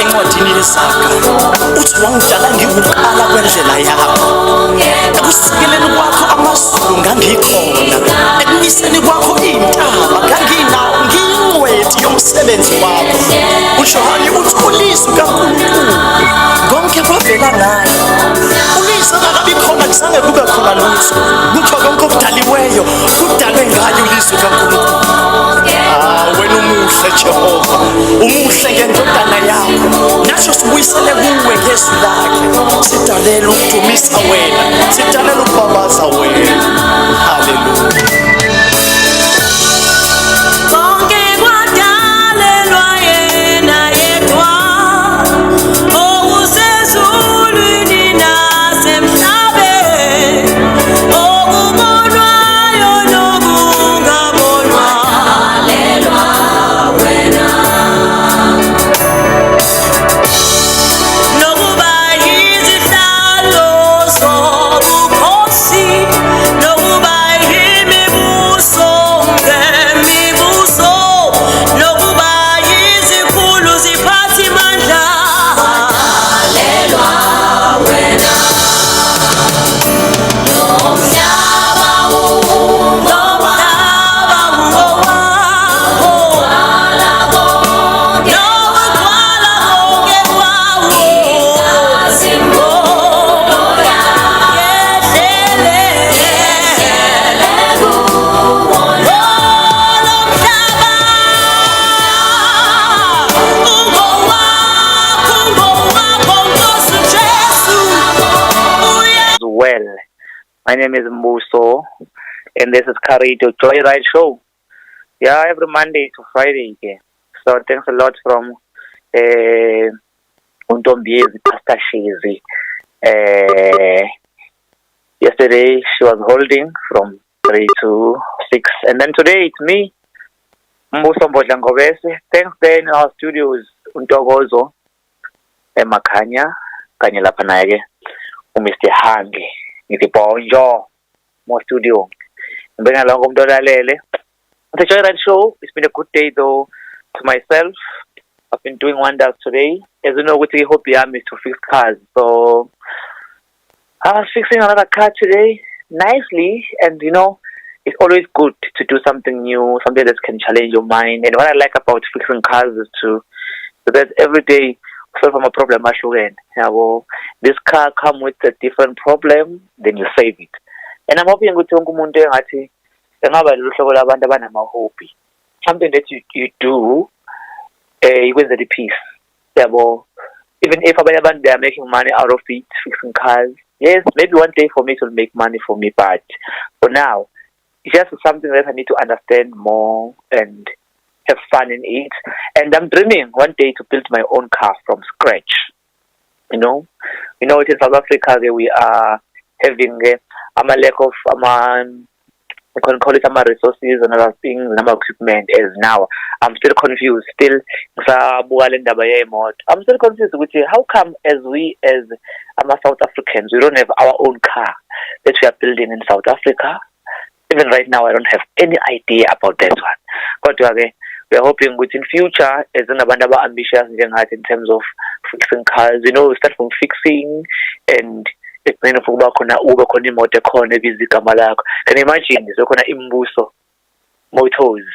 encwadini yezaga uthi wangidala ngiwuqala kwendlela yakho ekusikeleni kwakho amazulu ngangikhona ekumiseni kwakho iy'ntaba nganginawo ngiyingcwethi yomsebenzi wakho uJohane uthi ulizwi kaNkulunkulu konke kwavela ngayo ulizwi angakabi khona kuzange kube khona lutho kuthiwa konke okudaliweyo kudalwe ngayo ulizwi kaNkulunkulu. Wena umuhle Jehova, umuhle ngendodana yakho nasho sibuyisele kuwe ngezwi lakhe sidalela ukudumisa wena sidalela ukubabaza wena. Haleluya. My name is Mbohla, and this is the Joyride show. Yeah, every Monday to Friday. Yeah. So thanks a lot from Ngobese, Pastor Shizi. Yesterday she was holding from 3 to 6, and then today it's me, Mbohla Ngobese. Thanks then in our studios, Untogozo, Makanya, Kanye Lapanage, Mr. Hangi. Bonjour, more studio. Bring along the Joyride show. It's been a good day though to myself. I've been doing wonders today. As you know, we hope the army is to fix cars. So I was fixing another car today nicely, and you know, it's always good to do something new, something that can challenge your mind. And what I like about fixing cars is that every day solve a problem again. This car come with a different problem, then you save it. And I'm hoping with something that you do with the peace. Even if they are making money out of it, fixing cars, yes, maybe one day for me it will make money for me, but for now, it's just something that I need to understand more and have fun in it. And I'm dreaming one day to build my own car from scratch. You know, in South Africa we are having a lack of we can call it resources and other things and equipment. As now, I'm still confused. I'm still confused with how come as South Africans we don't have our own car that we are building in South Africa. Even right now, I don't have any idea about that one. But we are hoping within future, as an ambitious in terms of fixing cars, start from fixing and can you imagine Mbohla Motors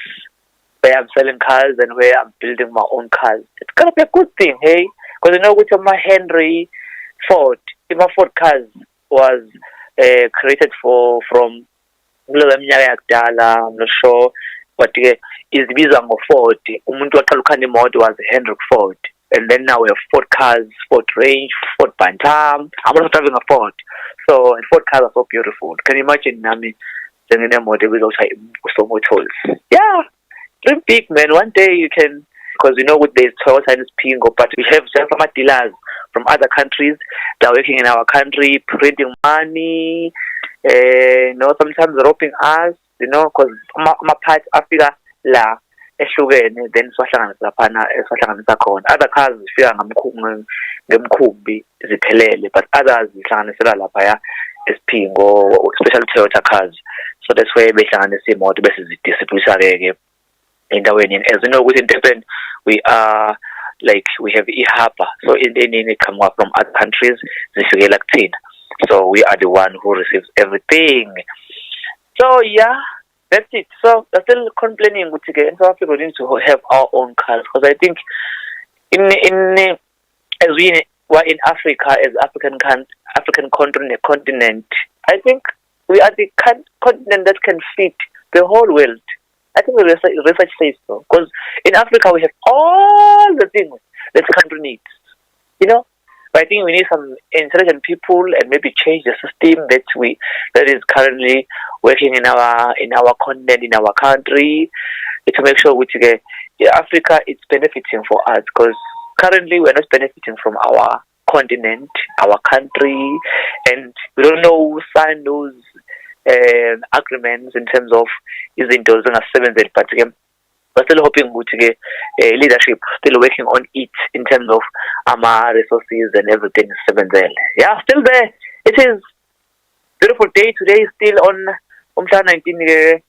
where I'm selling cars and where I'm building my own cars? It's gonna be a good thing, hey? Because with my Henry Ford, my Ford cars was created from I'm not sure, but is bizarre Ford. Umuntu waqala imoto was Henry Ford, and then now we have Ford cars, Ford Range, Ford Bantam. I'm not driving a Ford, so and Ford cars are so beautiful. Can you imagine Nami sending a model with also motors? Yeah, dream big, man. One day you can, because with the Toyota and Pingo, but we have just some dealers from other countries that are working in our country, printing money. Sometimes robbing us, because my part Africa la ehlukene, then swahlanganisa laphana swahlanganisa khona. Other cars zifika ngemkhumbi ziphelele, but others zihlanganisela lapha esiphingo, especially Toyota cars. So that's why behlanganisa imoto bese zidistribute ke endaweni. As you know, within Durban we are like we have ihapa, so in come up from other countries, so we are the one who receives everything. So yeah, that's it. So we're still complaining with again. So Africa we need to have our own cars, because I think in as we were in Africa, as African continent, I think we are the continent that can fit the whole world. I think the research says so, because in Africa we have all the things that the country needs, you know. But I think we need some intelligent people and maybe change the system that is currently working in our continent, in our country, to make sure Africa is benefiting for us, because currently we're not benefiting from our continent, our country, and we don't know who signed those agreements in terms of izinto zingasebenzeli, but we're still hoping leadership still working on it in terms of resources and everything. Yeah, still there. It is beautiful day today. Still on 19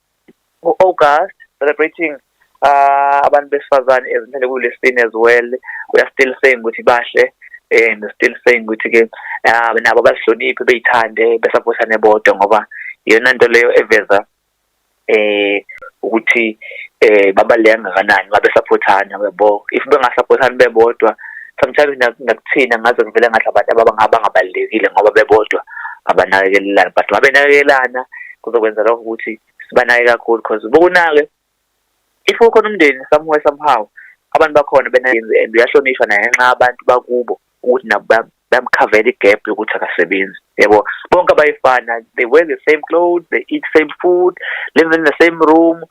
August, celebrating abantu besifazane ezinhle as well. We are still saying ukuthi bahle, and still saying ukuthi nabo basihloniphe, beyithande, besaphotane bodwa, ngoba yona nto leyo eveza ukuthi babaleka kangakanani ngabe saphothana, yabo. If bengasaphothani bebodwa, sometimes nakuthina ngaze kuvele ngathi abantu abangabalekile ngoba bebodwa abanakekelana, but ngabe nakekelana kuzokwenza lokho ukuthi sibanake kakhulu, because bokunake if ukhona umndeni somewhere somehow abantu bakhona benakenze, and uyahlonishwa nangenxa abantu bakubo ukuthi nabo bamkhavela igap yokuthi akasebenzi, yabo. Bonke abayifana, they wear the same clothes, they eat same food, live in the same room.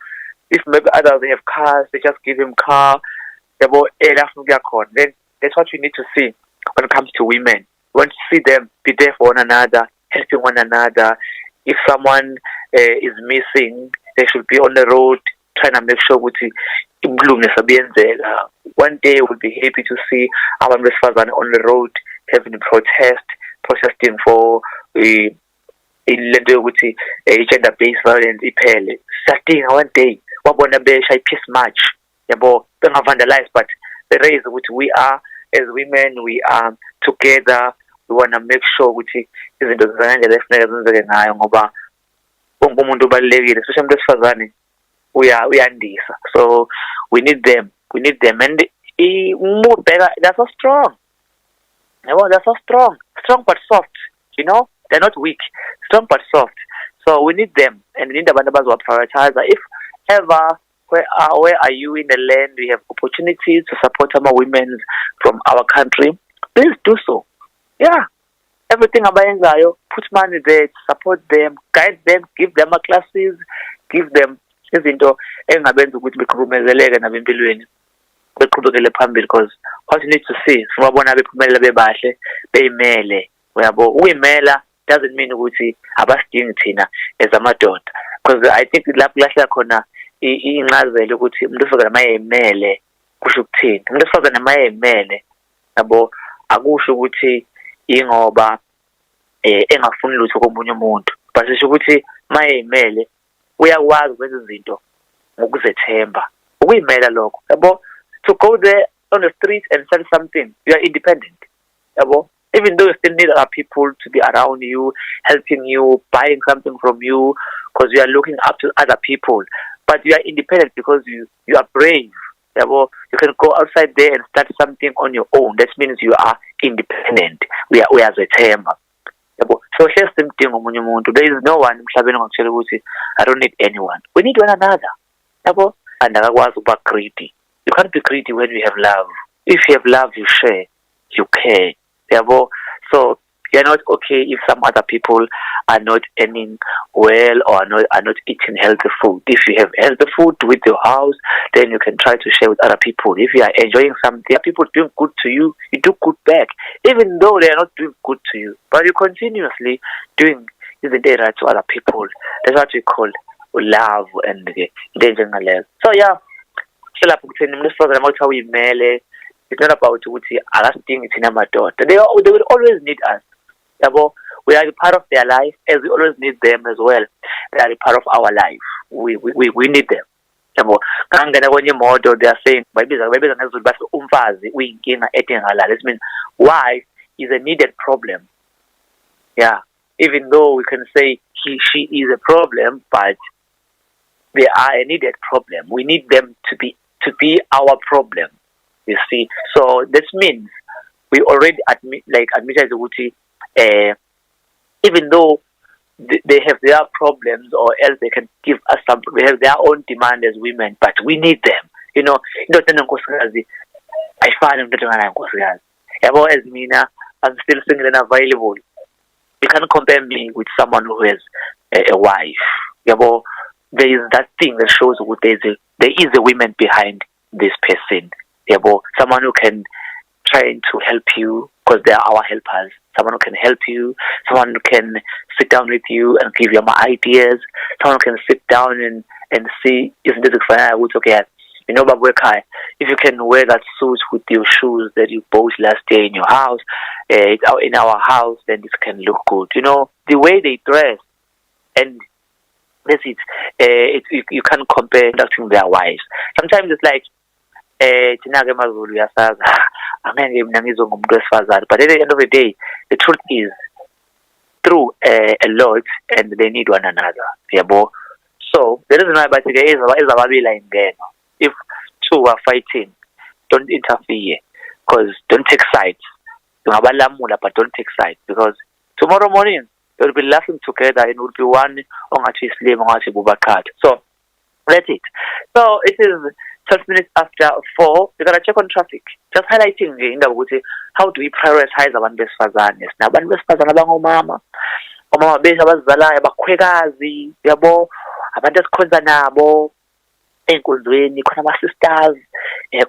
If maybe others they have cars, they just give him car, yabo. Then that's what we need to see when it comes to women. We want to see them be there for one another, helping one another. If someone is missing, they should be on the road trying to make sure ukuthi ubulungisa buyenzeka. One day we'll be happy to see abantu besifazane on the road having a protesting for lento yokuthi gender-based violence iphele. Siyadinga one day wabona besha i-peace march, yabo, bengavandalize, but the raise ukuthi we are, as women, we are together. We want to make sure ukuthi izinto zenza ngendlela efuneka zenzeke ngayo, ngoba wonke umuntu ubalulekile, especially umuntu wesifazane uyandisa. So we need them, and they're so strong. They're so strong but soft, you know. They're not weak, strong but soft. So we need them, and we need abantu abazoprioritize. If ever, where are you in the land, we have opportunities to support our women from our country, please do so. Yeah, everything abayenzayo, put money there to support them, guide them, give them classes, give them izinto engabenza ukuthi bekhulumezeleke nabempilweni, beqhubekele phambili, because what you need to see, sibabona bephumelela bebahle, beyimele, uyabo. Ukuyimela doesn't mean ukuthi abasidingi thina as amadoda, because I think lapho lahla khona incazelo ukuthi umuntu ufika mayemele kusho ukuthini. Umuntu ufika mayemele, yabo, akusho ukuthi ingoba engafuni lutho komunye umuntu, but sisho ukuthi mayemele uyakwazi ukwenza izinto ngokuzethemba. Ukuyimela lokho, yabo. To go there on the street and sell something, you are independent, yabo. Even though you still need other people to be around you, helping you, buying something from you, because you are looking up to other people, but you are independent because you are brave, yabo. You can go outside there and start something on your own. That means you are independent. We are zethemba, yabo. So here's something omunye umuntu. There is no one emhlabeni ongakutshela ukuthi I don't need anyone. We need one another, yabo. And akakwazi ukuba greedy. You can't be greedy when you have love. If you have love, you share, you care, yabo. So you're not okay if some other people are not earning well or are not eating healthy food. If you have healthy food with your house, then you can try to share with other people. If you are enjoying something, people doing good to you, you do good back, even though they are not doing good to you. But you continuously doing the day right to other people. That's what we call love and danger. So yeah, it's not about ukuthi akasidingi thina madoda. They will always need us, yabo. We are a part of their life, as we always need them as well. They are a part of our life. We need them, yabo ngangena kwenye imoto they are saying bayibiza ngezulu bathi umfazi uyinkinga edingalala. It means wife is a needed problem. Yeah, even though we can say she is a problem, but they are a needed problem. We need them to be our problem. You see, so this means we already admitted Uti, even though they have their problems, or else they can give us some. They have their own demand as women, but we need them. You know, I find as Mina, I'm still single and available. You can't compare me with someone who has a wife. There is that thing that shows there is a woman behind this person. Someone who can try to help you because they are our helpers. Someone who can help you. Someone who can sit down with you and give you my ideas. Someone who can sit down and see if this is fine. Okay, but if you can wear that suit with your shoes that you bought last year in your house, it's out in our house, then this can look good. The way they dress, and that's it. You can't compare to their wives. Sometimes it's like, but at the end of the day, the truth is, through a lot, and they need one another. So the reason why if two are fighting, don't interfere, because don't take sides. But don't take sides, because tomorrow morning they will be laughing together and will be one on a So that's it. So it is 12 minutes after 4. We're gonna check on traffic. Just highlighting how do we prioritize abantu besifazane? Nabantu besifazane abangomama. Omama bethu abazizalayo abakhwekazi, yabo, abantu esikhonza nabo enkonzweni, khona ama-sisters,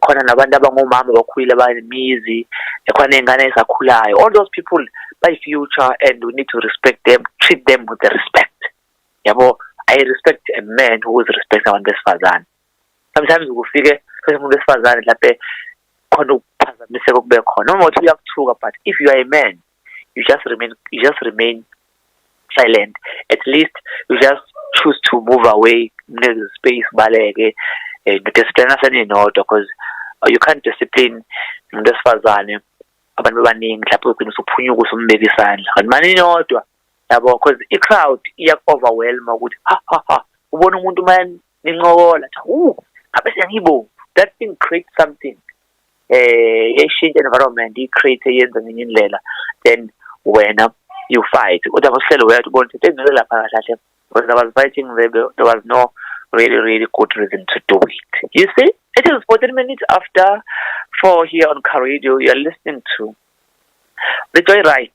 khona nabantu abangomama bakhulile abanemizi, khona iy'ngane ezisakhulayo. All those people by future, and we need to respect them, treat them with the respect. Yabo, I respect a man who is respecting abantu besifazane. Sometimes ufike umuntu besifazane lapho khona ukuphazamiseka okube khona noma uthi uyakuthuka, but if you are a man, you just remain silent. At least you just choose to move away, space baleke, discipline because you can't discipline umuntu besifazane abantu abaningi lapho ugcina usuphunyuka usumbeka isandla kanti manje inodwa yabo, because i-crowd iya-overwhelm ukuthi ubona umuntu manje nincokola that thing creates something. Change environment, it creates a then when you fight, because I was fighting, there was no really good reason to do it. You see, it is 14 minutes after 4 here on Car Radio. You are listening to the Joyride.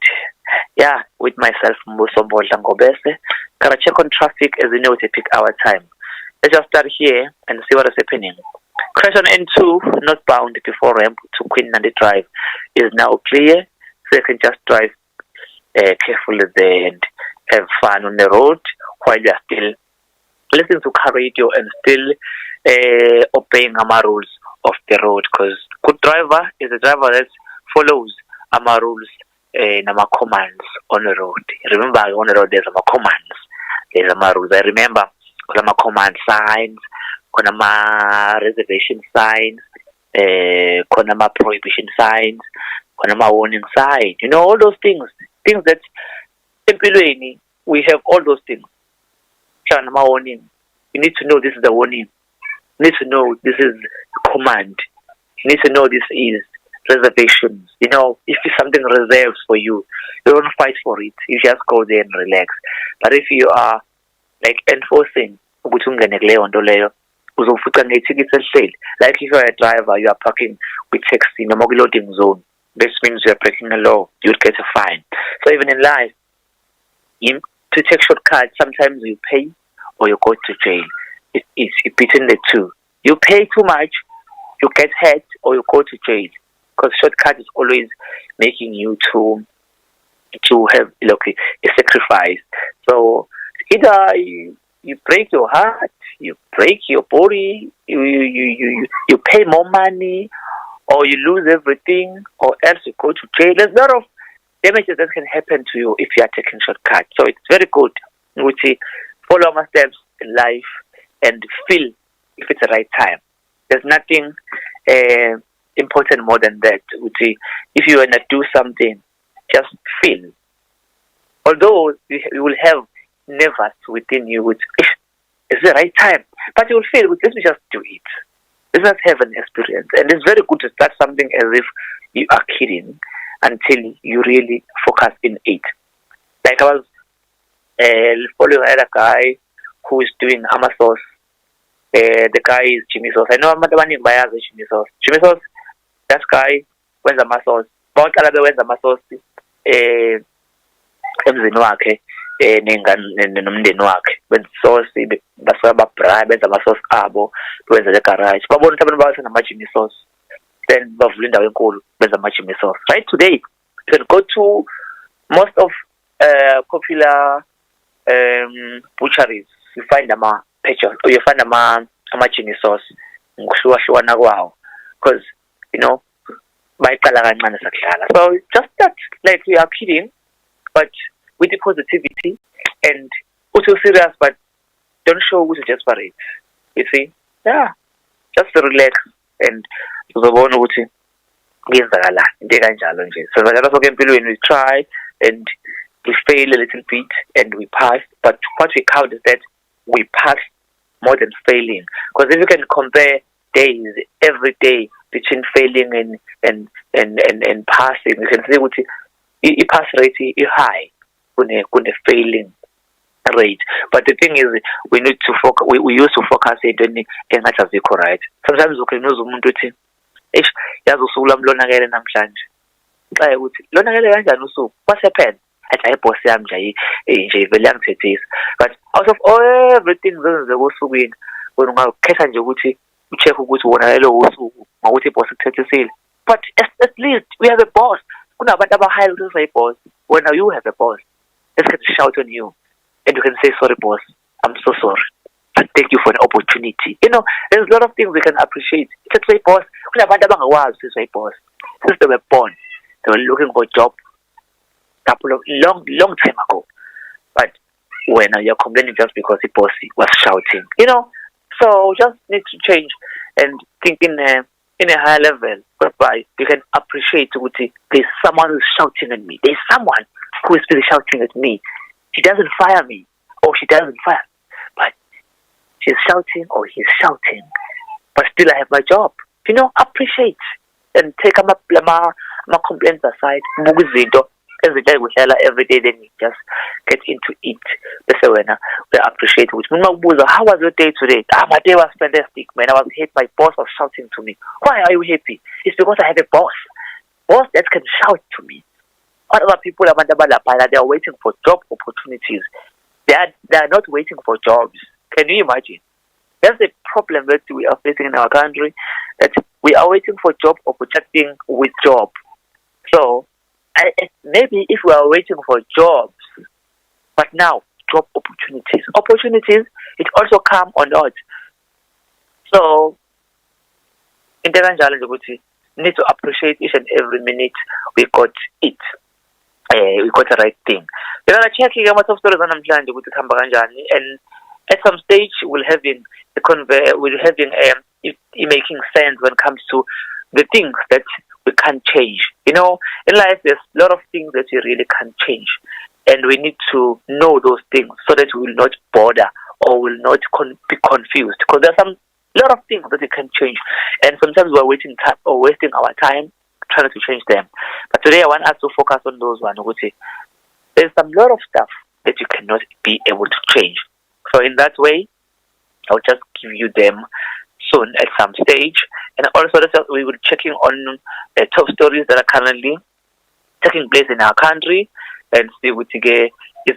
Yeah, with myself, Mbohla Ngobese. Gotta check on traffic as we know to pick our time. Let's just start here and see what is happening. Crash on N2, northbound before ramp to Queen Nandi Drive is now clear, so you can just drive carefully there and have fun on the road while you are still listening to Car Radio and still obeying our rules of the road, because good driver is a driver that follows our rules and our commands on the road. Remember, on the road there's our commands, there's our rules. I remember kuna command signs, kuna reservation signs, kuna prohibition signs, kuna warning signs. All those things that empilweni we have all those things. Warning. You need to know this is the warning. You need to know this is command. You need to know this is reservations. If something reserves for you, you don't fight for it. You just go there and relax. But if you are like enforcing, like if you are a driver, you are parking with taxi in a loading zone. This means you are breaking a law. You would get a fine. So even in life, to take shortcuts, sometimes you pay or you go to jail. It's between the two. You pay too much, you get hurt, or you go to jail. Because shortcut is always making you to have a sacrifice. So either you break your heart, you break your body, you pay more money, or you lose everything, or else you go to jail. There's a lot of damages that can happen to you if you are taking shortcuts. So it's very good to follow my steps in life and feel if it's the right time. There's nothing important more than that. If you want to do something, just feel. Although you will have nervous within you, which is the right time, but you will feel, let me just do it. Let's just have an experience. And it's very good to start something as if you are kidding until you really focus in it. Like I was following another guy who is doing Amazon. The guy is Jimmy Sauce. I know I'm not the one in buyers of Jimmy Sauce. Jimmy Sauce, that guy, when's the Amazon? But when's the Amazon? Emzini wakhe nomndeni wakhe benza isosi basuka babhrayi benza amasosi abo benza le-garage babona ukuthi abantu bawathanda ama-Jimmy sauce then bavula indawo enkulu benza ama-Jimmy sauce. Right today you can go to most of popular butcheries, you find ama-patches or you find ama-Jimmy sauce ngokuhlukahlukana kwawo because bayiqala kancane sakudlala. So just that, like we are kidding, but with the positivity and also serious, but don't show who's desperate. You see? Yeah. Just relax and uzobona ukuthi kuyenzakala into kanjalo nje. So that's what when we try and we fail a little bit and we pass, but what we count is that we pass more than failing. Because if you can compare days every day between failing and passing, you can see what the pass rate is high when the failing rate. But the thing is, we need to focus. We used to focus on right. Sometimes we can use umuntu uthi eish yazi usuku lami lonakele namhlanje. Xa ukuthi lonakele kanjani usuku? What happened? Athi boss yami nje vele yangithethisa. But out of everything zenze kosukwini wena ungakhetha nje ukuthi ucheck ukuthi wonakele usuku ngokuthi boss ukuthethisile. But at least we have a boss. Kunabantu abahighlight ukuthi say-boss. When you have a boss, let's get to shout on you. And you can say, sorry, boss, I'm so sorry. And thank you for the opportunity. There's a lot of things we can appreciate. Let's say, boss, kunabantu abangawazi to say, boss. Since they were born, they were looking for a job long time ago. But when you're complaining just because the boss was shouting, so just need to change and think in a higher level, whereby you can appreciate there's someone who's shouting at me. There's someone who is really shouting at me. She doesn't fire me, or she doesn't fire, but she's shouting or he's shouting. But still, I have my job. Appreciate and take my complaints aside. Every day, then you just get into it. We appreciate it. How was your day today? My day was fantastic, man. I was happy. My boss was shouting to me. Why are you happy? It's because I have a boss. Boss that can shout to me. Other people they are waiting for job opportunities. They are not waiting for jobs. Can you imagine? That's the problem that we are facing in our country. That we are waiting for job opportunity with job. So maybe if we are waiting for jobs, but now job opportunities, it also come on odds. So in the challenge, we need to appreciate each and every minute we got it. We got the right thing. We're gonna check here what stories on namhlanje ukuthi kuhamba kanjani, and at some stage we'll having it making sense when it comes to the things that we can't change. In life there's a lot of things that we really can't change, and we need to know those things so that we will not bother or will not be confused, because there's a lot of things that we can change, and sometimes we're wasting our time trying to change them. But today I want us to focus on those ones. There's a lot of stuff that you cannot be able to change. So in that way, I'll just give you them soon at some stage. And also we will checking on the top stories that are currently taking place in our country and see what is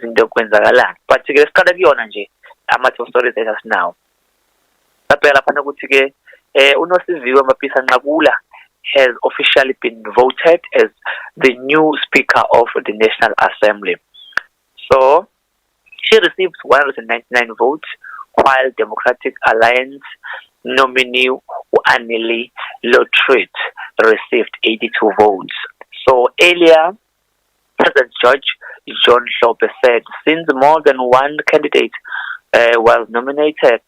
in the kwenzakala. But let's start on top stories that us now. Unosiviwe Mapisa Ngabula has officially been voted as the new Speaker of the National Assembly. So, she received 199 votes, while Democratic Alliance nominee Suoane received 82 votes. So, earlier, President Judge John Ngobese said since more than one candidate was nominated,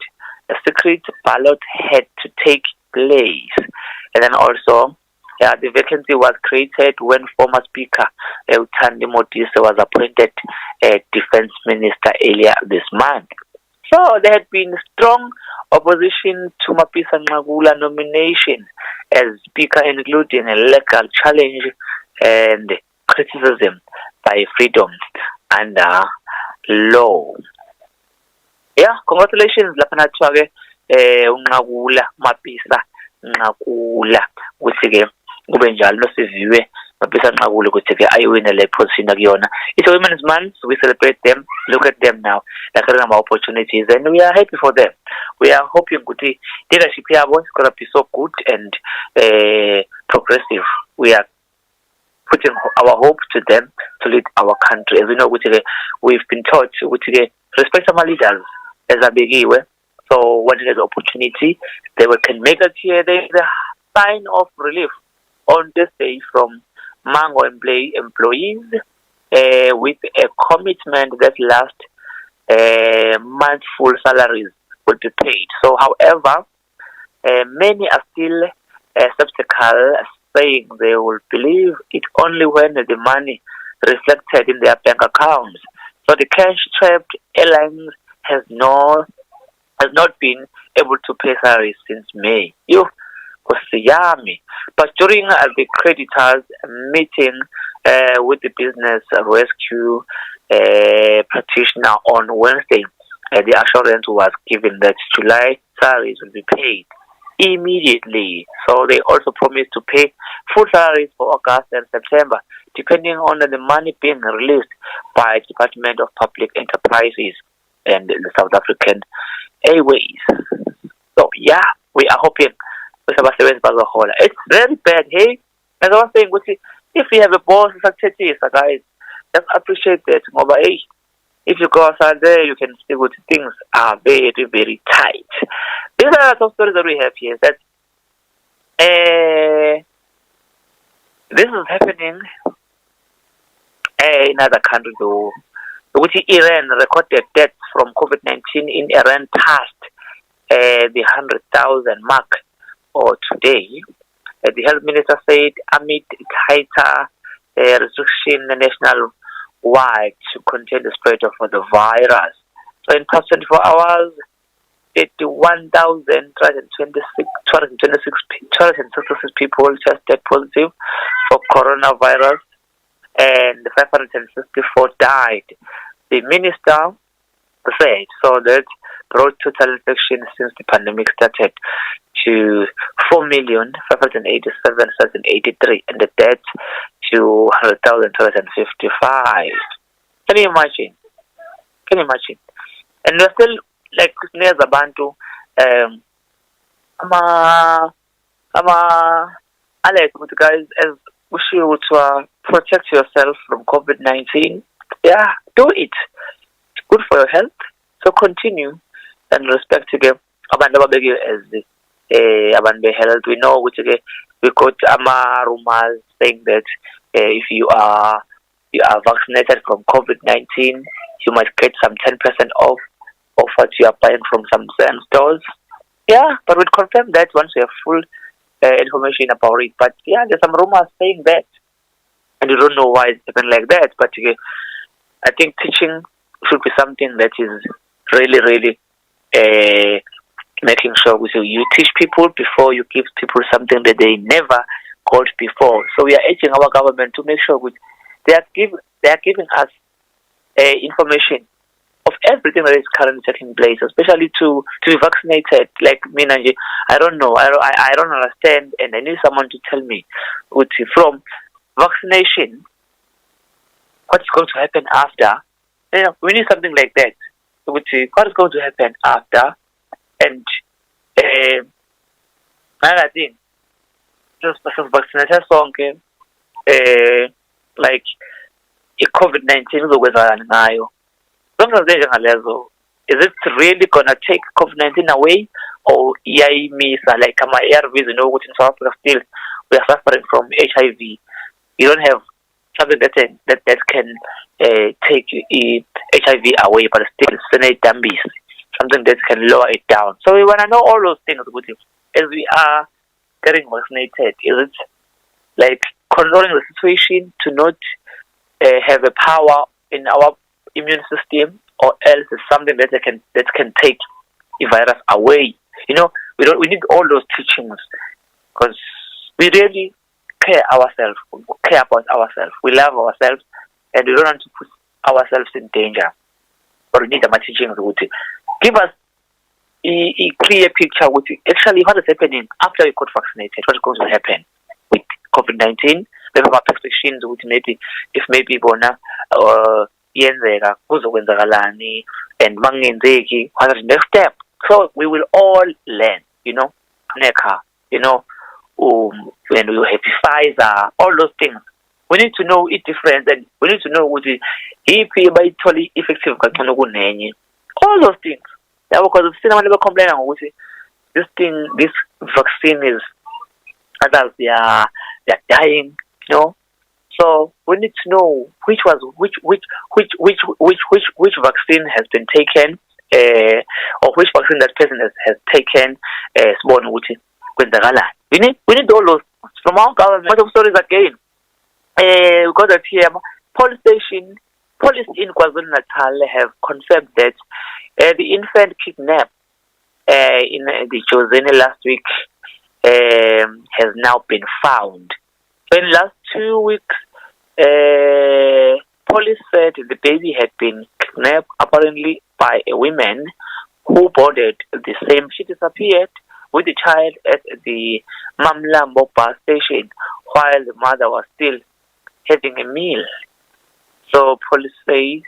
a secret ballot had to take place. And then also, the vacancy was created when former Speaker Thandi Modise was appointed Defense Minister earlier this month. So there had been strong opposition to Mapisa Ngobese nomination as Speaker, including a legal challenge and criticism by freedom under law. Yeah, congratulations lapha ke uNqakula Mapisa Ngakula ukuthi ke kube njalo nosiviwe Mapisa Ngakula ukuthi ke ayiwina le position akuyona. It's a women's month, we celebrate them, look at them now, like some opportunities, and we are happy for them. We are hoping ukuthi leadership yabo is going to be so good and progressive. We are putting our hope to them to lead our country. As we know, we've been taught respect our leaders as a begiwe. So when there's opportunity, they can make it here. There is a sign of relief on this day from Mango employees with a commitment that last month's full salaries will be paid. So, however, many are still skeptical, saying they will believe it only when the money reflected in their bank accounts. So the cash-strapped airlines has not been able to pay salaries since May. But during the creditors' meeting with the business rescue practitioner on Wednesday, the assurance was given that July salaries will be paid immediately. So they also promised to pay full salaries for August and September, depending on the money being released by the Department of Public Enterprises and the South African Airways. So yeah, we are hoping. It's very bad, hey? As I was saying, if you have a boss such as this, guys, just appreciate that. If you go outside there, you can see what things are very, very tight. These are some stories that we have here. That this is happening in other countries, though. Iran recorded deaths from COVID-19 in Iran passed the 100,000 mark or today. The health minister said amid tighter restriction national-wide to contain the spread of the virus. So in past 24 hours, 226 people tested positive for coronavirus and 564 died. The minister said so that brought total infections since the pandemic started to 4,587,083 and the deaths to 100,255. Can you imagine? And we're still like near the Bantu. Guys, as wish you to protect yourself from COVID-19. Yeah, do it. It's good for your health. So continue and respect again. As the health, we know we got rumors saying that if you are vaccinated from COVID-19, you might get some 10% off what you are buying from some certain stores. Yeah, but we'll confirm that once we have full information about it. But yeah, there's some rumors saying that, and you don't know why it's happening like that. But I think teaching should be something that is really, really making sure you teach people before you give people something that they never got before. So we are urging our government to make sure they are giving us information of everything that is currently taking place, especially to be vaccinated. Like me, I don't know, I don't understand, and I need someone to tell me from vaccination what's going to happen after. We need something like that. What is going to happen after, and another thing, just vaccination song, like COVID-19 is it really gonna take COVID-19 away, or like ARVs? In South Africa still we are suffering from HIV. You don't have something that can take HIV away, but still something that can lower it down. So we want to know all those things as we are getting vaccinated. Is it like controlling the situation to not have a power in our immune system, or else it's something that can take the virus away? We need all those teachings, because we really care about ourselves. We love ourselves, and we don't want to put ourselves in danger. But we need the teachings to give us a clear picture with actually what is happening after we got vaccinated, what's going to happen with COVID-19. We have expectations with maybe bona yenzeka kuzokwenzakalani, and mangenzeki, what is the next step. So we will all learn, NECA, when we have Pfizer, all those things. We need to know it different, and we need to know what is totally effective. All those things. Yeah, because I've seen never complain about this vaccine is adults, they are dying, So we need to know which vaccine has been taken, or which vaccine that person has taken. We need all those from our government. What of stories again? We got that here. Police in KwaZulu-Natal have confirmed that the infant kidnapped in the Joyride last week has now been found. So in the last 2 weeks, police said the baby had been kidnapped apparently by a woman who boarded the same. She disappeared with the child at the Mamlambo bus station while the mother was still having a meal. So police say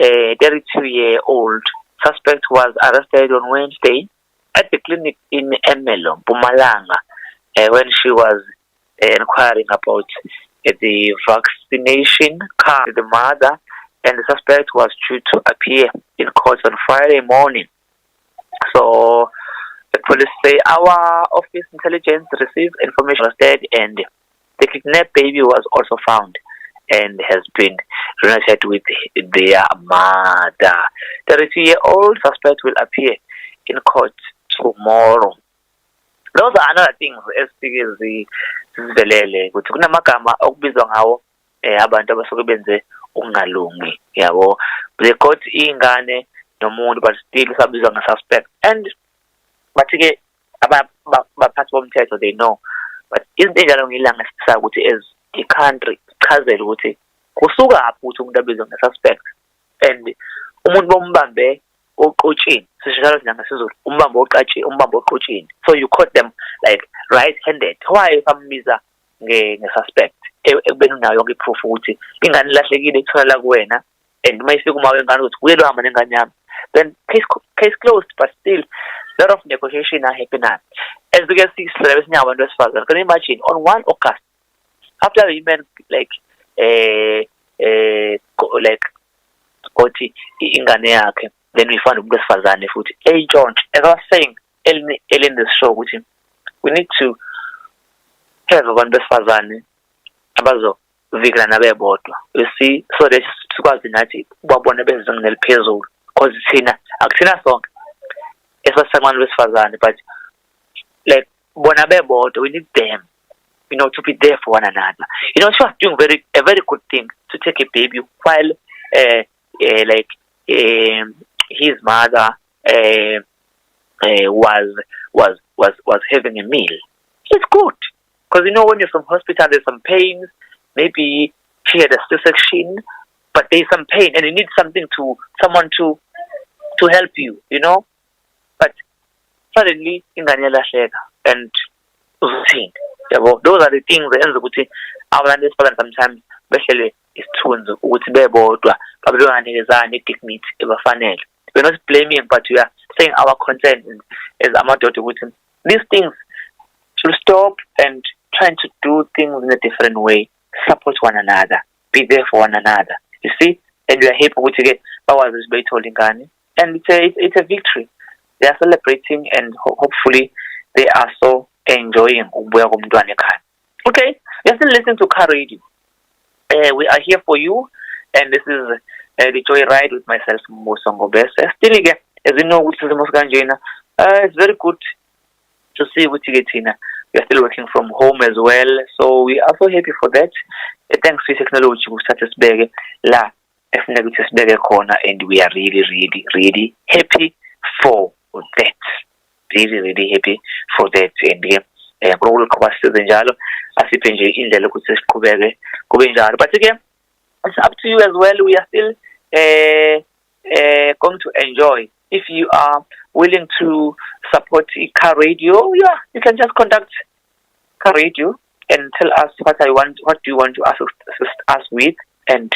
a 32-year-old suspect was arrested on Wednesday at the clinic in Emelo, Mpumalanga, when she was inquiring about the vaccination card with the mother, and the suspect was due to appear in court on Friday morning. So the police say our office intelligence received information instead, and the kidnapped baby was also found and has been reunited with their mother. The 32-year-old suspect will appear in court tomorrow. Those are another things esivelele ukuthi kunamagama okubizwa ngawo abantu abasuke benze ukungalungi, yabo. They got ingane nomuntu, but still sabizwa nge-suspect. And but ke abaphathi bomthetho, they know. But izinto enjalo ngilanga sisa ukuthi as a country chazela ukuthi kusuka apho ukuthi umuntu abizwa nge-suspect, and umuntu bombambe oqotshini, sishalo nanga sizulu, umbambo oqotshini. So you caught them like right-handed. Why fambiza nge-suspect ekubeni unayo yonke iproof ukuthi ingane lahlekile ithola kuwena, and mayifika uma wengane ukuthi kuye lohamba nengane yami, then case closed. But still a lot of negotiation are happening. As we can see, can you imagine on 1 August, after the event like ingane yakhe, then we found umuntu wesifazane futhi. Hey John, as I was saying early in the show, we need to have abantu besifazane abazovikela nabebodwa. You see, so that sikwazi nathi babone bezingeni eliphezulu, because akuthina sonke esibasemantu besifazane, but like bona bebodwa, we need them, to be there for one another. She was doing a very good thing to take a baby while his mother was having a meal. It's good, because when you're from hospital, there's some pains. Maybe she had a C-section, but there's some pain, and you need someone to help you, But suddenly ingane lahleka, and uzothini, yabo. Those are the things that ukuthi abantu besifazane sometimes behlele isithunzi ukuthi bebodwa babebanganikezana i-dignity ebafanele. We're not blaming, but we are saying our concern as amadoda ukuthi these things should stop, and trying to do things in a different way, support one another, be there for one another. You see, and we are happy ukuthi ke bawazi beyithola ingane, and it's a victory. They are celebrating, and hopefully they are so enjoying ukubuya komntwana ekhaya. Okay, you're still listening to Car Radio. We are here for you, and this is the Joyride with myself, Ngobese. Still again, as you know, which is the most it's very good to see what you get in. We are still working from home as well, so we are so happy for that. Thanks to technology, we started big la corner, and we are really, really, really happy for that. Really, really happy for that. And but again, it's up to you as well. We are still going to enjoy. If you are willing to support car radio, yeah, you can just contact car radio and tell us what do you want to assist us with, and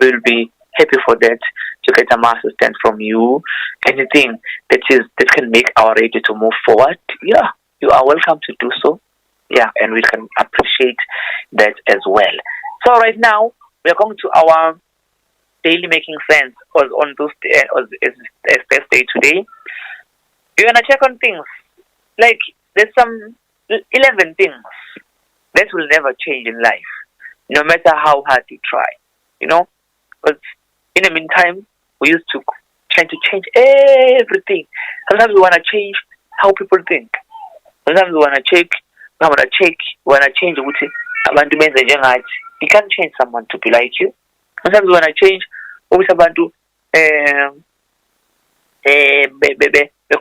we'll be happy for that to get some assistance from you. Anything that can make our radio to move forward, yeah, you are welcome to do so. Yeah, and we can appreciate that as well. So right now we are going to our daily making sense on this Thursday today. We're gonna check on things like there's some 11 things that will never change in life, no matter how hard you try. But in the meantime, we used to try to change everything. Sometimes we wanna change how people think. Sometimes we wanna change ukuthi abantu benze njengathi. You can't change someone to be like you. Sometimes we wanna change ukuthi abantu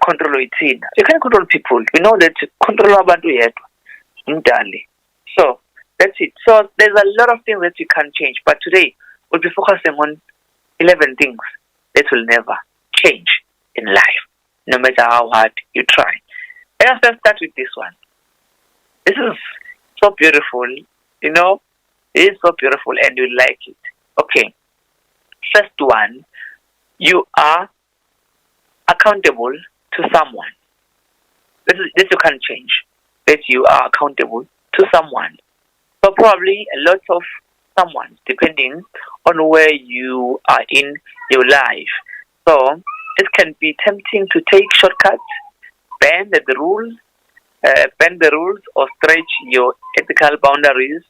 control it. You can control people. We know that control abantu yedwa. So that's it. So there's a lot of things that you can change, but today we'll be focusing on 11 things that will never change in life, no matter how hard you try. Let's start with this one. This is so beautiful, it is so beautiful, and you like it. Okay, first one, you are accountable to someone. This you can change. That you are accountable to someone. So probably a lot of someone, depending on where you are in your life. So it can be tempting to take shortcuts, bend the rules, or stretch your ethical boundaries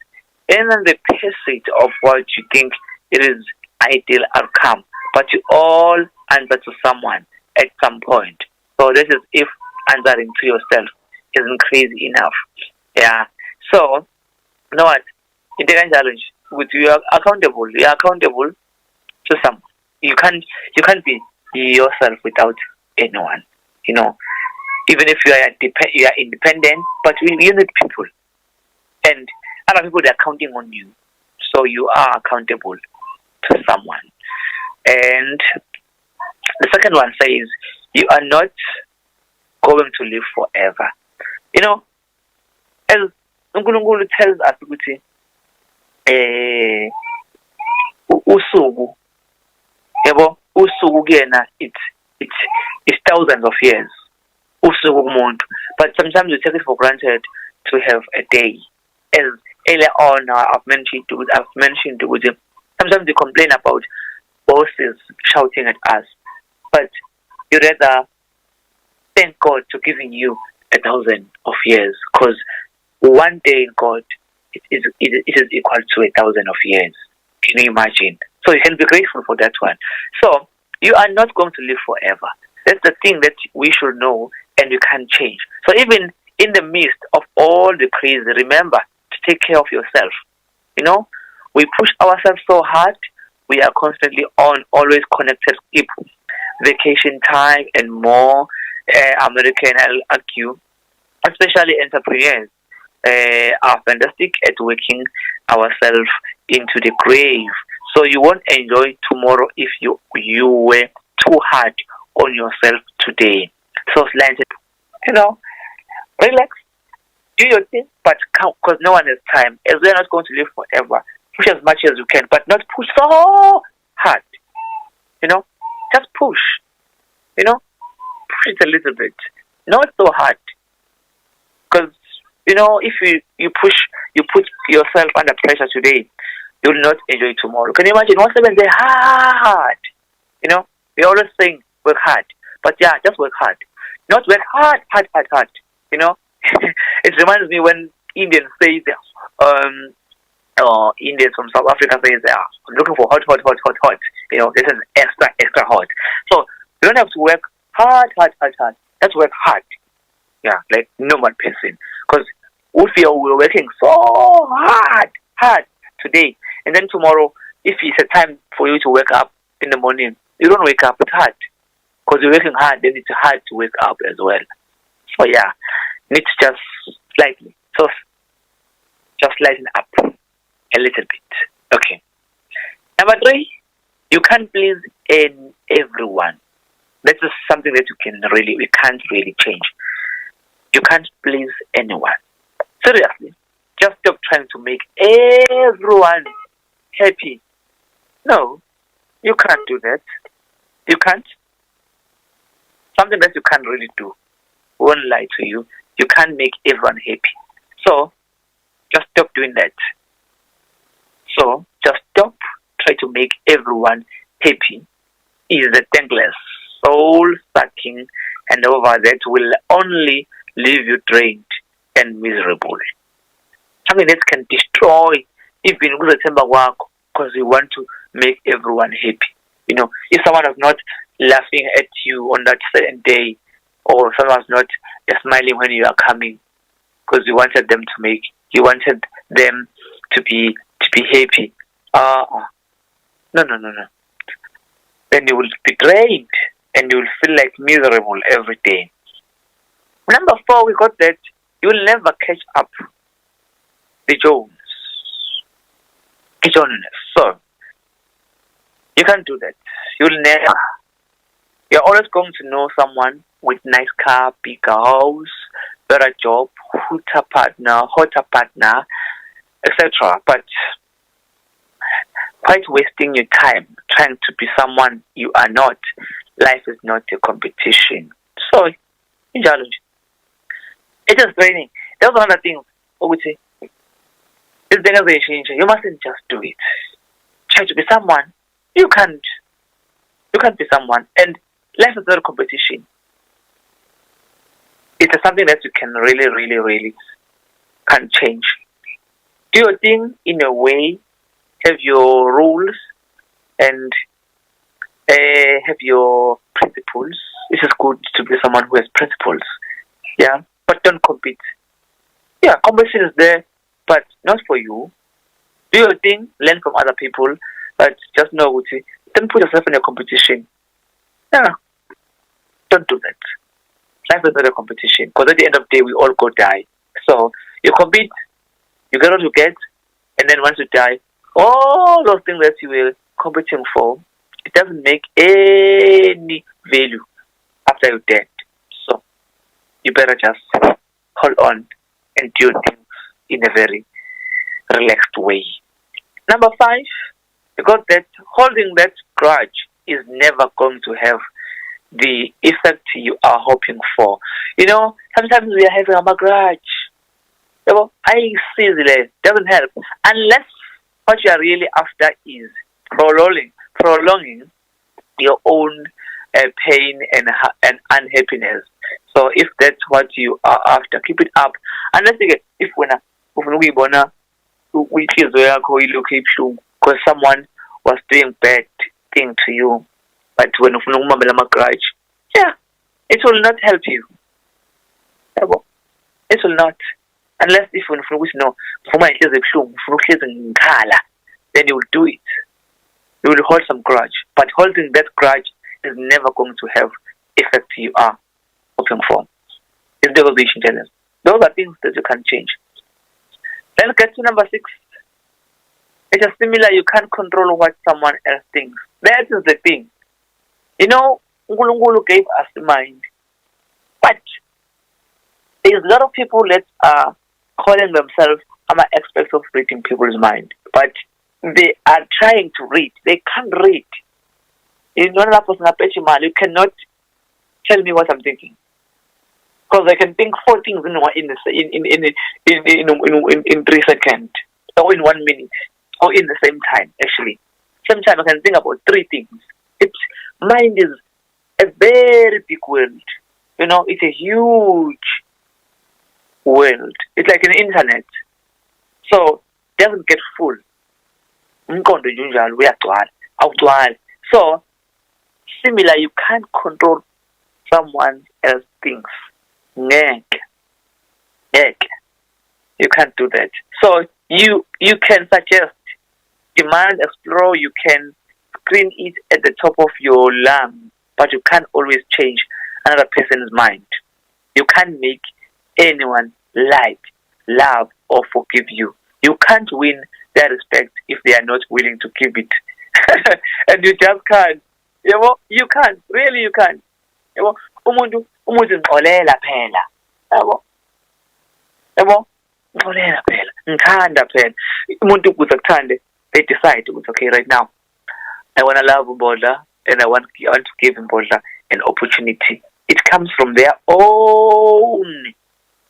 in the pursuit of what you think it is ideal outcome. But you all answer to someone at some point. So this is if answering to yourself isn't crazy enough. Yeah. So you know what? In the challenge, you are accountable. You are accountable to someone. You can't be yourself without anyone. Even if you are independent, but you need people, and other people are counting on you. So you are accountable to someone. And the second one says you are not going to live forever. As uNkulunkulu tells us ukuthi usuku kuyena it's thousands of years usuku kumuntu, but sometimes we take it for granted to have a day. As earlier on I've mentioned ukuthi sometimes we complain about bosses shouting at us, but you rather thank God to giving you 1,000 of years, because one day in God it is equal to 1,000 of years. Can you imagine? So you can be grateful for that one. So you are not going to live forever. That's the thing that we should know, and you can change. So even in the midst of all the crazy, remember to take care of yourself. We push ourselves so hard. We are constantly on, always connected, skip vacation time and more. American, I'll argue, especially entrepreneurs, are fantastic at working ourselves into the grave. So you won't enjoy tomorrow if you were too hard on yourself today. So relax, do your thing, but count, because no one has time. As we're not going to live forever, push as much as you can, but not push so hard. Just push. Push it a little bit, not so hard. Because if you put yourself under pressure today, you will not enjoy tomorrow. Can you imagine? Once they say hard, we always saying work hard, but yeah, just work hard, not work hard. It reminds me when Indians say Indians from South Africa say I'm looking for hot. This is extra hot. So you don't have to work Hard. Let's work hard. Yeah, like normal person. Because if we're working so hard today, and then tomorrow, if it's a time for you to wake up in the morning, you don't wake up, it's hard. Because you're working hard, then it's hard to wake up as well. So yeah, need to just slightly, so just lighten up a little bit. Okay. Number 3, you can't please everyone. That is something that we can't really change. You can't please anyone. Seriously, just stop trying to make everyone happy. No, you can't do that. You can't. Something that you can't really do. Won't lie to you. You can't make everyone happy. So, just stop doing that. So, just stop trying to make everyone happy. Is a thankless, soul-sucking, and over that will only leave you drained and miserable. Something that can destroy even ukuzethemba kwakho because you want to make everyone happy. You know, if someone is not laughing at you on that certain day, or someone is not smiling when you are coming, because you wanted them to be happy. No. Then you will be drained and you will feel like miserable every day. Number 4, we got that you will never catch up the Joneses. So you can't do that. You'll never. You're always going to know someone with nice car, bigger house, better job, hotter partner, etc. But quite wasting your time trying to be someone you are not. Life is not a competition. So, it is draining. That's one of the things I would say. You mustn't just do it. Try to be someone. You can't be someone. And life is not a competition. It's something that you can really can't change. Do your thing in a way, have your rules, and have your principles. It is good to be someone who has principles. Yeah, but don't compete. Yeah, competition is there, but not for you. Do your thing, learn from other people, but just know don't put yourself in a competition. Yeah, don't do that. Life is not a competition, because at the end of the day, we all go die. So you compete, you get what you get, and then once you die, all those things that you were competing for, it doesn't make any value after you're dead. So you better just hold on and do things in a very relaxed way. Number 5, because that holding that grudge is never going to have the effect you are hoping for. You know, sometimes we are having a grudge. You know, I see it doesn't help unless what you are really after is prolonging your own pain and unhappiness. So if that's what you are after, keep it up. Unless if because someone was doing bad thing to you, but when you grudge, yeah, it will not help you. It will not. Unless if you know, then you will do it. You will hold some grudge. But holding that grudge is never going to have effect you are hoping for. It's devastation, challenge. Those are things that you can change. Let's get to number 6. It is similar. You can't control what someone else thinks. That is the thing. You know, Ngulungulu gave us the mind. But there's a lot of people that are calling themselves experts of reading people's mind. But they are trying to read. They can't read. You cannot tell me what I'm thinking. Because I can think 4 things in 3 seconds. Or in 1 minute. Or in the same time, actually. Sometimes I can think about 3 things. Mind is a very big world. You know, it's a huge world. It's like an internet. So, it doesn't get full. So, similar, you can't control someone else thinks. Ngeke. You can't do that. So you can suggest, demand, explore, you can scream it at the top of your lungs, but you can't always change another person's mind. You can't make anyone like, love, or forgive you. You can't win their respect if they are not willing to give it. And you just can't. You can't. Really, you can't. Umuntu ngixolela phela. Ngixolela phela. Ngithanda phela. Umuntu ukuze kuthande, they decide ukuthi okay, right now I want to love Mbohla and I want to give Mbohla an opportunity. It comes from their own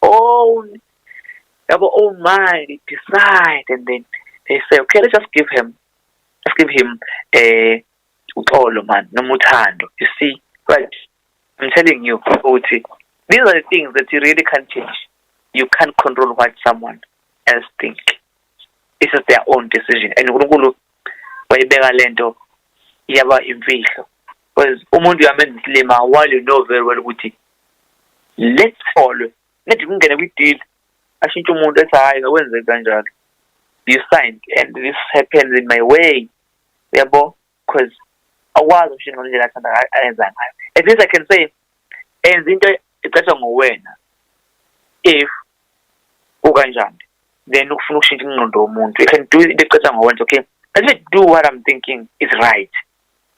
mind. They decide and then they say, okay, let's give him uxolo man, nomuthando. You see, but I'm telling you, these are the things that you really can't change. You can't control what someone else thinks. It's just their own decision. And uNkulunkulu wayibeka lento yaba imfihlo. Because umuntu uyamenza isilima while you know very well ukuthi let's follow. Nethi kungene kwi-deal. Ashintshe umuntu ethi hayi akwenze kanjalo. You signed and this happens in my way. Yabo, because awazi ushintshe ngendlela athanda ayenza ngayo. At least I can say enza into ecatshwa ngowena. If ukanjani, then ufuna ukushintsha ingqondo yomuntu. You can do into ecatshwa ngowena. Okay, let me do what I'm thinking is right.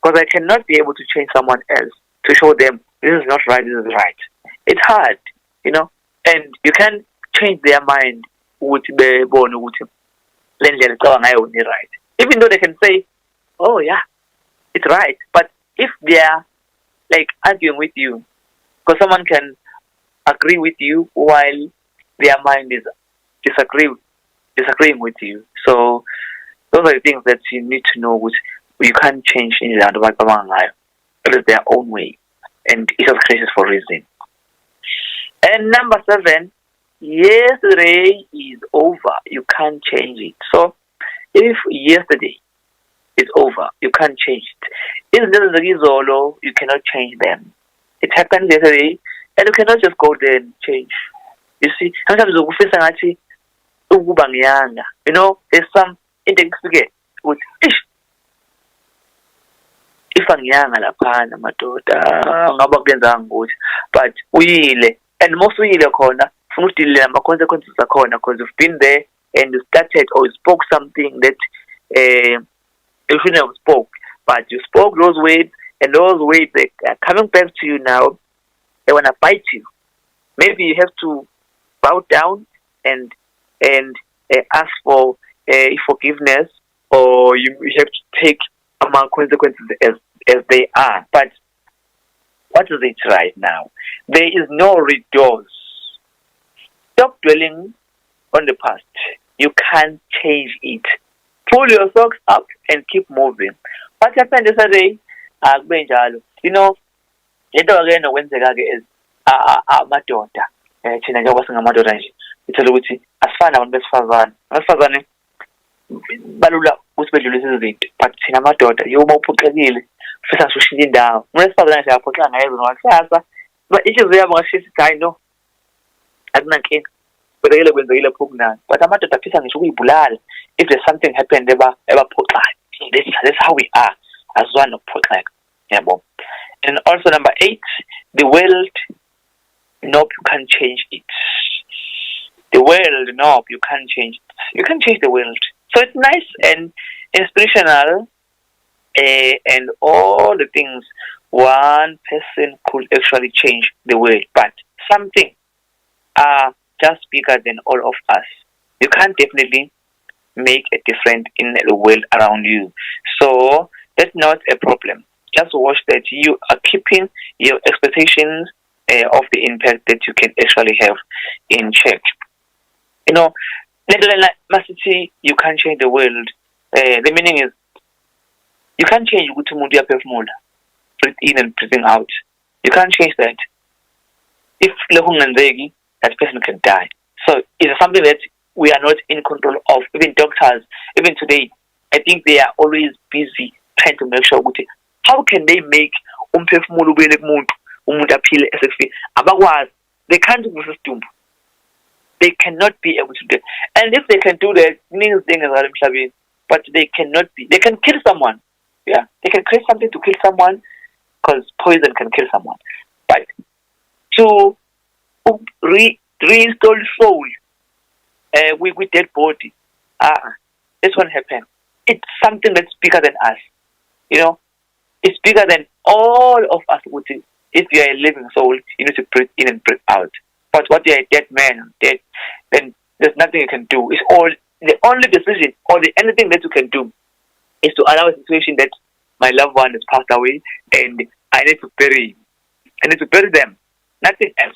Because I cannot be able to change someone else to show them this is not right, this is right. It's hard, and you can change their mind ukuthi bebone ukuthi le ndlela ecaba ngayo ni right. Even though they can say, oh yeah, it's right. But if they are like arguing with you, because someone can agree with you while their mind is disagreeing with you. So those are the things that you need to know, which you can't change in the it is their own way, and it was created for a reason. And number 7, yesterday is over. You can't change it. So if yesterday is over, you can't change it. If there is a result, you cannot change them. It happened yesterday, and you cannot just go there and change. You see, sometimes there's some index to get with if angiyanga laphana madoda ngaba kuyenza ngokuthi but uyile and most uyile khona ufuna udile nama consequences akhona because you've been there and you started or you spoke something that you shouldn't have spoke, but you spoke those words, and those words are coming back to you now. They want to bite you. Maybe you have to bow down and ask for forgiveness, or you have to take consequences as they are. But what is it right now? There is no redoors. Stop dwelling on the past. You can't change it. Pull your socks up and keep moving. What happened yesterday? Into again okwenzeka-ke is amadoda thina njengoba singamadoda nje ithole ukuthi asifani nabantu besifazane balula ukuthi bedlulise izinto, but thina amadoda uma uphoxekile ufisa ngisho ushintshe indawo. Unesifazane nje aphoxeka ngayezo ngakusasa but inhliziyo yabo ngashiya ukuthi hayi no akunankinga kwenzekile phela okunani, but amadoda afisa ngisho ukuyibulala if there's something happened ebaphoxayo. That's how we are as one nokuphoxeka, yabo. And also number 8, the world, nope, you can't change it. The world, nope, you can't change it. You can't change the world. So it's nice and inspirational, and all the things one person could actually change the world, but something are just bigger than all of us. You can't definitely make a difference in the world around you. So that's not a problem. Just watch that you are keeping your expectations of the impact that you can actually have in check. Masity, you can't change the world. The meaning is, you can't change ukuthi umuntu uyaphefumula, breathe in and breathing out. You can't change that. If that person can die. So it's something that we are not in control of. Even doctors, even today, I think they are always busy trying to make sure how can they make umphefumulo ubuyele kumuntu umuntu aphile esefile abakwazi, they can't do system. They cannot be able to do it. And if they can do that, means but they cannot be. They can kill someone. Yeah, they can create something to kill someone because poison can kill someone. But to reinstall soul with dead body, this won't happen. It's something that's bigger than us. You know, it's bigger than all of us. If you are a living soul, you need to breathe in and breathe out. But what you are a dead man, dead, then there's nothing you can do. It's all the only decision or the only thing that you can do is to allow a situation that my loved one has passed away and I need to bury him. I need to bury them. Nothing else.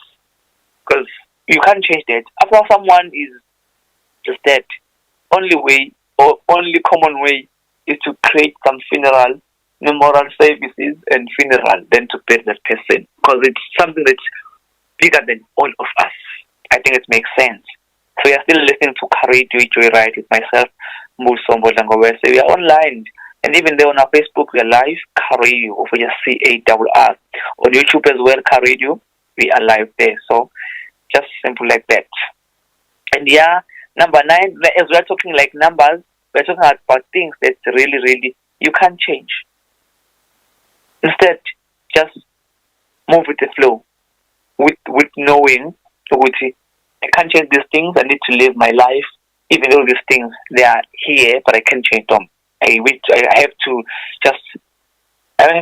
Because you can't change that. After someone is just dead, only way or only common way is to create some funeral, memorial services and funeral, then to bury that person. Because it's something that's bigger than all of us. I think it makes sense. So we are still listening to Radio Joyride with myself, Msomi, Ngobese. We are online. And even there on our Facebook, we are live, Radio, over just CARR. On YouTube as well, Radio, we are live there. So just simple like that. And yeah, number 9, as we are talking like numbers, we're talking about things that really, you can't change. Instead, just move with the flow, with knowing, I can't change these things, I need to live my life, even though these things, they are here, but I can't change them. I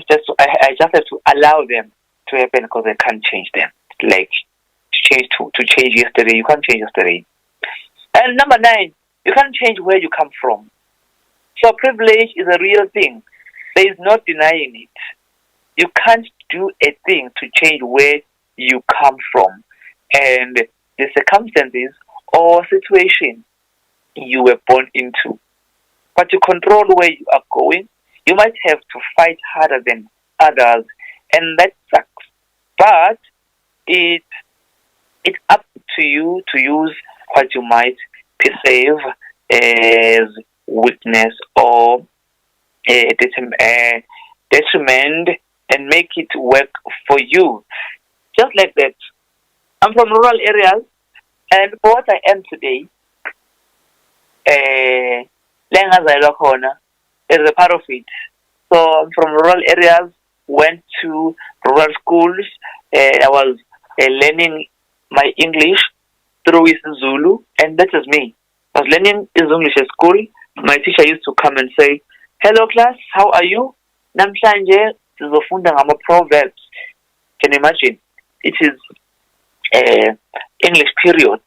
just have to allow them to happen because I can't change them. Like to change yesterday, you can't change yesterday. And number 9, you can't change where you come from. So privilege is a real thing. There is no denying it. You can't do a thing to change where you come from and the circumstances or situation you were born into. But to control where you are going, you might have to fight harder than others, and that sucks. But it's up to you to use what you might perceive as weakness or detriment and make it work for you. Just like that. I'm from rural areas, and for what I am today, is a part of it. So I'm from rural areas, went to rural schools, I was learning my English through Zulu, and that is me. I was learning English at school. My teacher used to come and say, "Hello class, how are you? Namhlanje sizofunda ngama proverbs." Can you imagine? It is English period,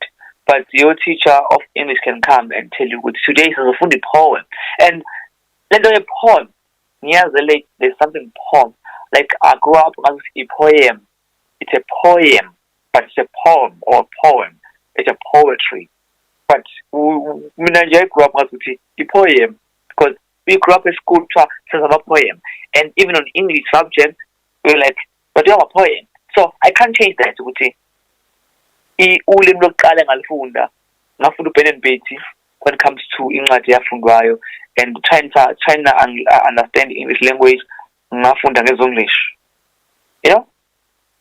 but your teacher of English can come and tell you, today is a fundi poem. And then a poem, there's something poem. Like I grew up with a poem. It's a poem, but it's a poem or poem. It's a poetry. But we grew up with a poem because we grew up in school to a poem. And even on English subject, we were like, but you have a poem. So I can't change that. Ulimi lokuqala ngalifunda ngafunda uBen Betty when it comes to incwadi yafundwayo and trying to understand English language ngafunda ngeZenglish. You know,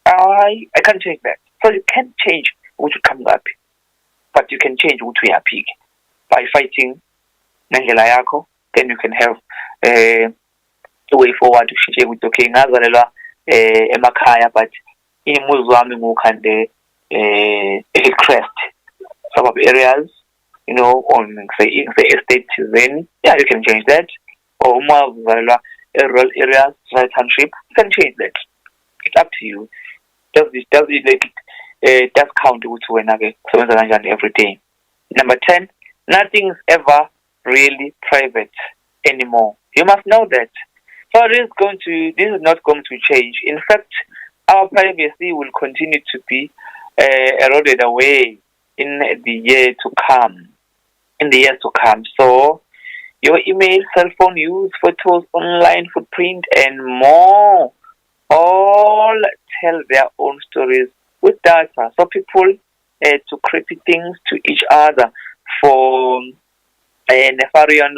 I can't change that. So you can't change what you come up, but you can change what we are big by fighting ngendlela yakho. Then you can have a way forward to shitshe with okay ngazalelwa emakhaya, but imuzi wami ngukhande Hillcrest, some of areas, you know, on say estate then, yeah, you can change that. Or more rural areas, township, you can change that. It's up to you. Does count to another every day. Number 10, nothing's ever really private anymore. You must know that. So this is not going to change. In fact, our privacy will continue to be eroded away in the years to come. So your email, cell phone use, photos, online footprint, and more all tell their own stories with data. So people to creepy things to each other for nefarious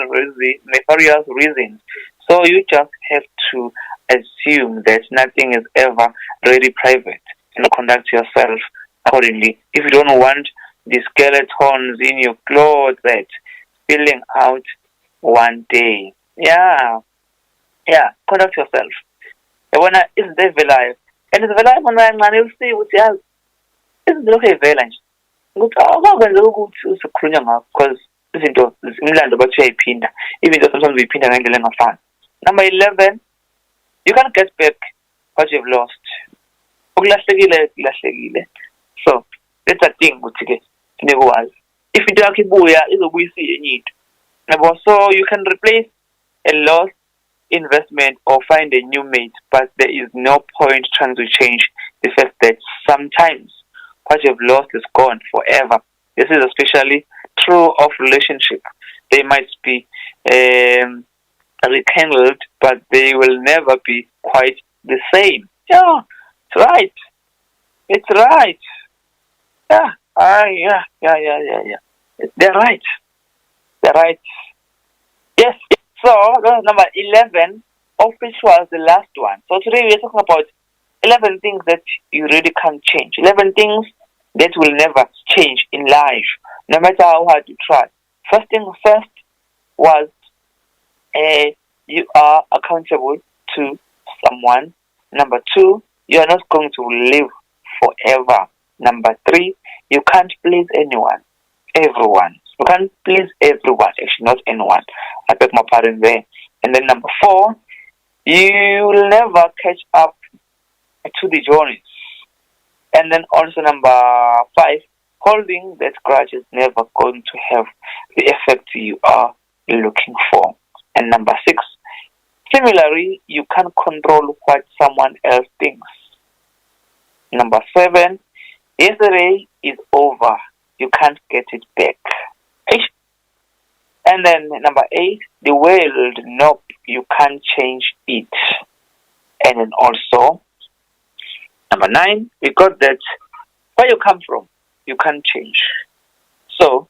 reasons. So you just have to assume that nothing is ever really private and conduct yourself accordingly. If you don't want the skeletons in your closet spilling out one day, conduct yourself. When isn't there alive? And it's alive when you'll see what you have. Isn't it okay, Valence? Akwakwenzeka ukuthi usukhulunywa ngakho because izinto imlando bathi uyayiphinda even though sometimes uyiphinda ngendlela engafani. Number 11, you can't get back what you've lost. Ukulahlekile. So that's a thing ukuthi-ke funeka wazi. If into yakho ibuya izobuyisa enye into. So you can replace a lost investment or find a new mate, but there is no point trying to change the fact that sometimes what you've lost is gone forever. This is especially true of relationship. They might be rekindled, but they will never be quite the same. Yeah, it's right. It's right. Yeah. They're right. They're right. Yes. So number 11, of which was the last one. So today we're talking about 11 things that you really can't change. 11 things that will never change in life, no matter how hard you try. First was you are accountable to someone. Number 2, you are not going to live forever. Number 3, you can't please everyone. You can't please everyone, actually not anyone. I beg my pardon there. And then number 4, you will never catch up to the journeys. And then also number 5, holding that grudge is never going to have the effect you are looking for. And number 6, similarly, you can't control what someone else thinks. Number 7, yesterday is over. You can't get it back. And then number 8, the world, nope, you can't change it. And then also, number 9, we got that where you come from, you can't change. So,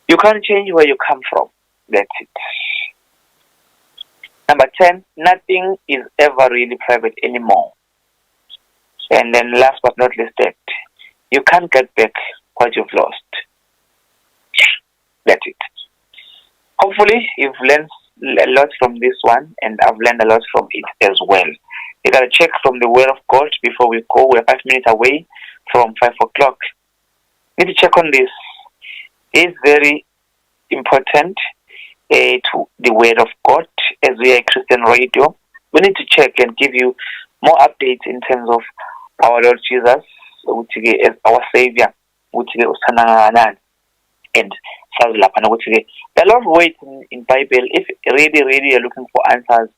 you can't change where you come from. That's it. Number 10, nothing is ever really private anymore. And then last but not least, that you can't get back what you've lost. That's it. Hopefully, you've learned a lot from this one, and I've learned a lot from it as well. You gotta check from the Word of God before we go. We're 5 minutes away from 5 o'clock. Need to check on this. It's very important to the Word of God as we are a Christian radio. We need to check and give you more updates in terms of our Lord Jesus, as our Savior, and there are a lot of ways in Bible. If really you're looking for answers,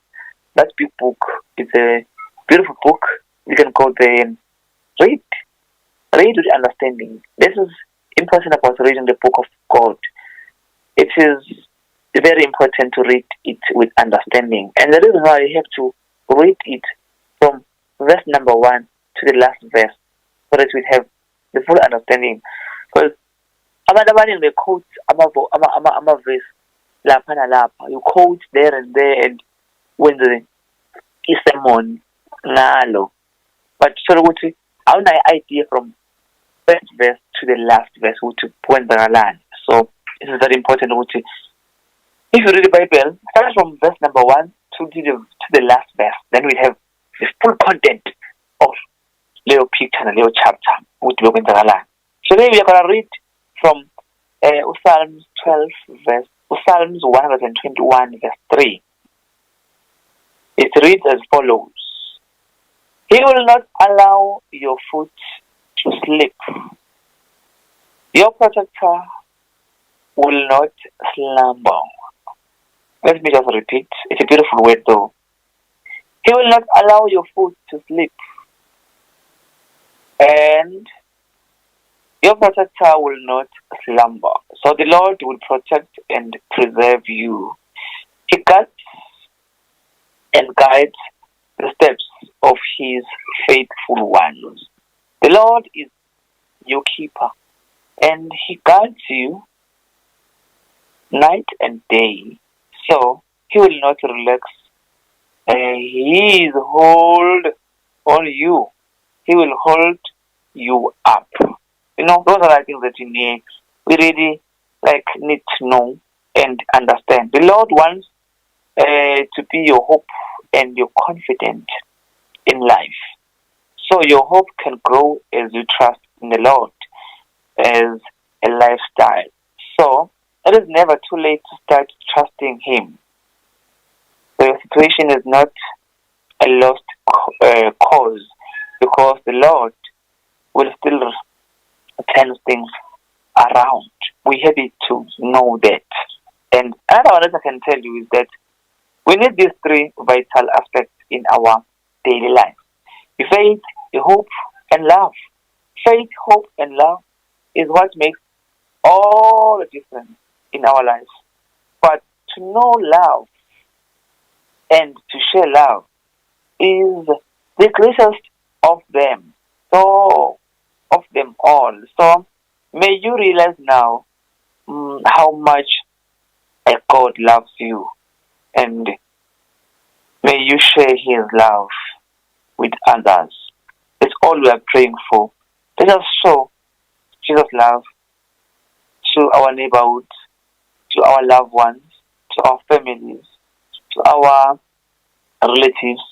that big book, it's a beautiful book. You can go there and read with understanding. This is important about reading the book of God. It is very important to read it with understanding. And the reason why you have to read it from verse number 1 to the last verse, so that we have the full understanding. Because abantu abaningi they quote ama-verse lapha nalapha. You quote there and there and when the sermon ngalo. But so ukuthi awunayo idea from first verse to the last verse ukuthi kwenzakalani. So it is very important ukuthi if you read the Bible, start from verse number 1 to the last verse. Then we have the full content of Leo picture and Leo chapter. So then we are going to read from Psalms 121 verse 3. It reads as follows: He will not allow your foot to slip. Your protector will not slumber. Let me just repeat. It's a beautiful word though. He will not allow your foot to slip. And your protector will not slumber. So the Lord will protect and preserve you. He guards and guides the steps of his faithful ones. The Lord is your keeper, and he guards you night and day. So he will not relax He is hold on you. He will hold you up. Those are the things that we really need to know and understand. The Lord wants to be your hope and your confidence in life. So your hope can grow as you trust in the Lord as a lifestyle. So it is never too late to start trusting Him. So your situation is not a lost cause, because the Lord will still turn things around. We have it to know that. And another one that I can tell you is that we need these three vital aspects in our daily life: the faith, the hope, and love. Faith, hope, and love is what makes all the difference in our lives. But to know love and to share love is the greatest of them. So, of them all. So, may you realize now how much God loves you, and may you share His love with others. It's all we are praying for. Let us show Jesus' love to our neighborhood, to our loved ones, to our families, to our relatives,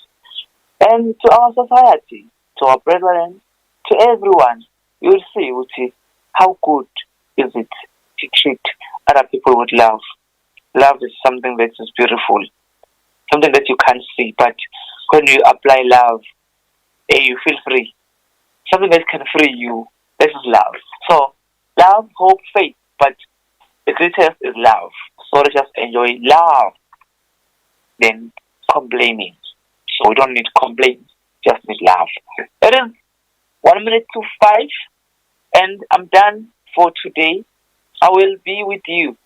and to our society, to our brethren, to everyone. You will see how good is it to treat other people with love. Love is something that is beautiful, something that you can't see, but when you apply love, you feel free. Something that can free you, this is love. So, love, hope, faith, but the greatest is love. So let's just enjoy love than complaining. So we don't need to complain, just need love. It is 1 minute to 5, and I'm done for today. I will be with you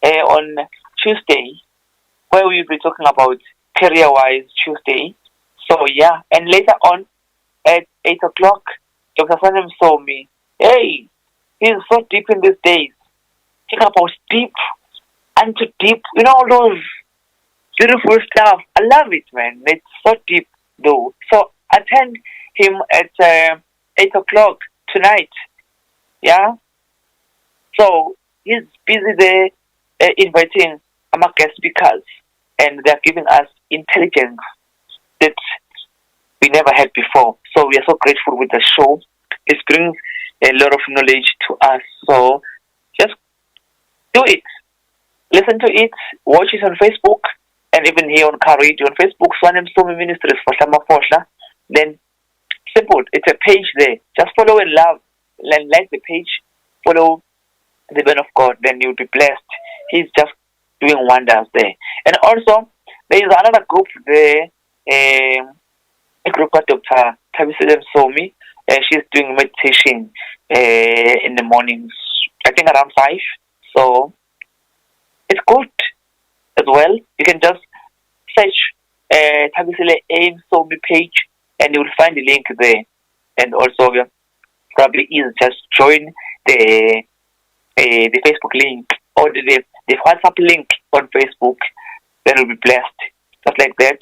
on Tuesday, where we'll be talking about career-wise Tuesday. So yeah, and later on at 8 o'clock, Dr. Msomi, hey, he's so deep in these days. Talking about deep and to deep, all those beautiful stuff. I love it, man. It's so deep, though. So attend him at 8 o'clock tonight. Yeah. So he's busy there inviting our guest speakers, and they're giving us intelligence that we never had before. So we are so grateful with the show. It brings a lot of knowledge to us. So just do it. Listen to it. Watch it on Facebook, and even here on Car Radio on Facebook, Suoane Msomi Ministries for Mbohla. Then simple. It's a page there. Just follow and love, and like the page. Follow the man of God. Then you'll be blessed. He's just doing wonders there. And also, there is another group there. A group of Dr. Thabisile Msomi. She's doing meditation in the mornings, I think around 5. So it's good as well. You can just search Thabisile Msomi page, and you will find the link there. And also, probably is just join the Facebook link or the WhatsApp link on Facebook. Then you'll be blessed, just like that.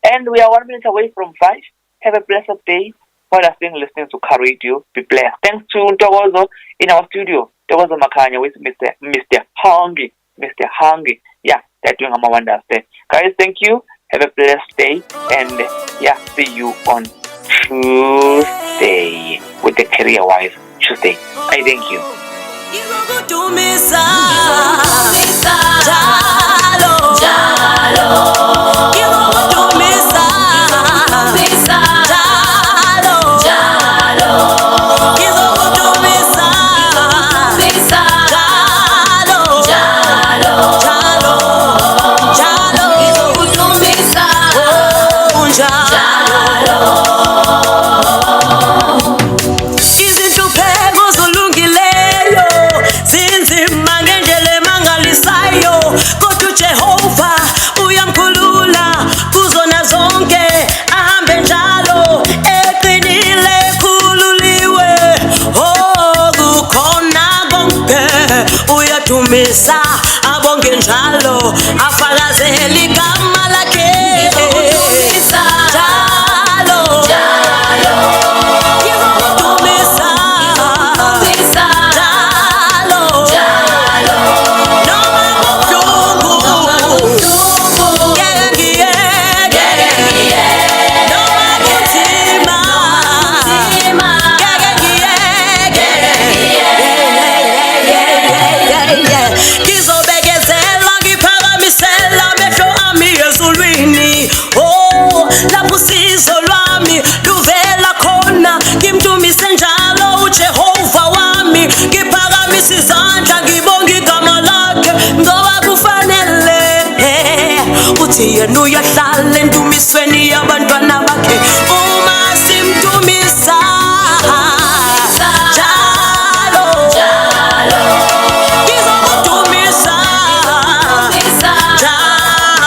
And we are 1 minute away from 5. Have a blessed day. While I've been listening to Car Radio, be blessed. Thanks to Togozo in our studio. Togozo Makanya with Mr. Hangi. Mr. Hangi. Yeah, they're doing a wonders there. Guys, thank you. Have a blessed day. And yeah, see you on Tuesday with the Career Wise Tuesday. I thank you. Tumisa abonge njalo afakazeli kama